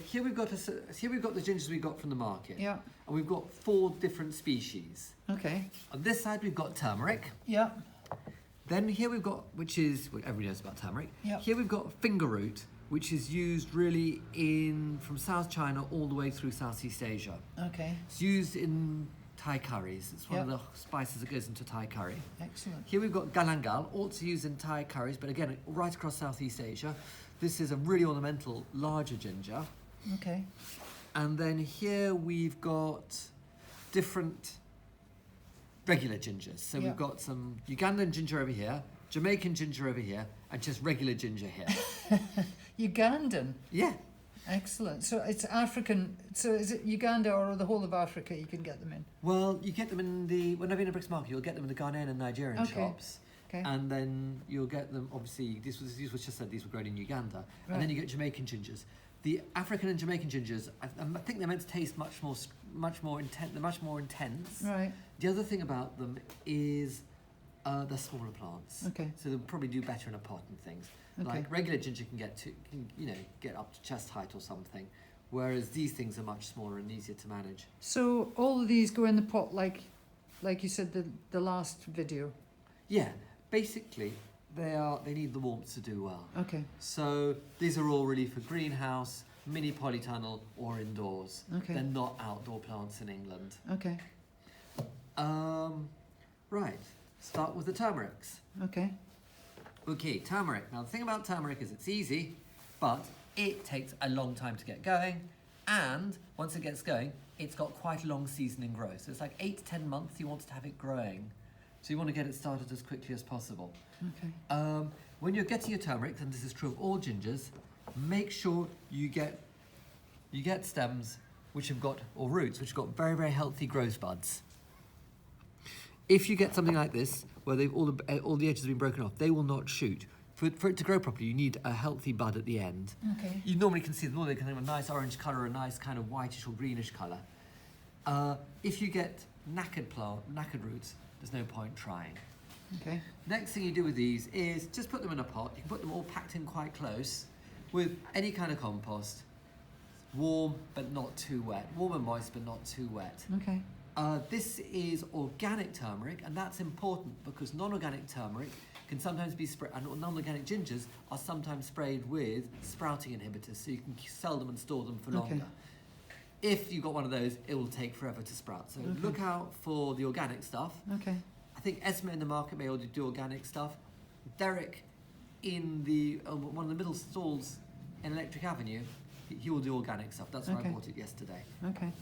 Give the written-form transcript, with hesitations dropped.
here we've got the gingers we got from the market. Yeah. And we've got 4 different species. Okay. On this side we've got turmeric. Yeah. Then here we've got, which is, well, everybody knows about turmeric. Yeah. Here we've got finger root, which is used really from South China all the way through Southeast Asia. Okay. It's used in Thai curries. It's one of Yep. the spices that goes into Thai curry. Excellent. Here we've got galangal, also used in Thai curries, but again, right across Southeast Asia. This is a really ornamental, larger ginger. Okay. And then here we've got different regular gingers. So Yeah. we've got some Ugandan ginger over here, Jamaican ginger over here, and just regular ginger here. Ugandan. Yeah. Excellent. So it's African. So is it Uganda or the whole of Africa you can get them in? Well, you get them when I've been in a bricks market, you'll get them in the Ghanaian and Nigerian Okay. shops. Okay. And then you'll get them, obviously, these was just said these were grown in Uganda. And Right. then you get Jamaican gingers. The African and Jamaican gingers, I think they're meant to taste much more intense. They're much more intense. Right. The other thing about them is they're smaller plants. Okay. So they'll probably do better in a pot and things. Okay. Like regular ginger can get up to chest height or something, whereas these things are much smaller and easier to manage. So all of these go in the pot like you said the last video. Yeah, basically they need the warmth to do well. Okay. So these are all really for greenhouse, mini polytunnel, or indoors. Okay. They're not outdoor plants in England. Okay. Right. Start with the turmerics. Okay. Okay, turmeric. Now the thing about turmeric is it's easy, but it takes a long time to get going, and once it gets going, it's got quite a long seasoning growth. So it's like 8 to 10 months you want to have it growing. So you want to get it started as quickly as possible. Okay. When you're getting your turmeric, and this is true of all gingers, make sure you get stems which have got, or roots which have got very, very healthy growth buds. If you get something like this, where all the edges have been broken off, they will not shoot. For it to grow properly, you need a healthy bud at the end. Okay. You normally can see them, they can have a nice orange colour, a nice kind of whitish or greenish colour. If you get knackered roots, there's no point trying. Okay. Next thing you do with these is just put them in a pot. You can put them all packed in quite close with any kind of compost. Warm, but not too wet. Warm and moist, but not too wet. Okay. This is organic turmeric, and that's important because non-organic turmeric can sometimes be sprayed, and non-organic gingers are sometimes sprayed with sprouting inhibitors, so you can sell them and store them for longer. Okay. If you've got one of those, it will take forever to sprout. So Okay. look out for the organic stuff. Okay. I think Esme in the market may already do organic stuff. Derek in one of the middle stalls in Electric Avenue, he will do organic stuff. That's where I Okay. bought it yesterday. Okay.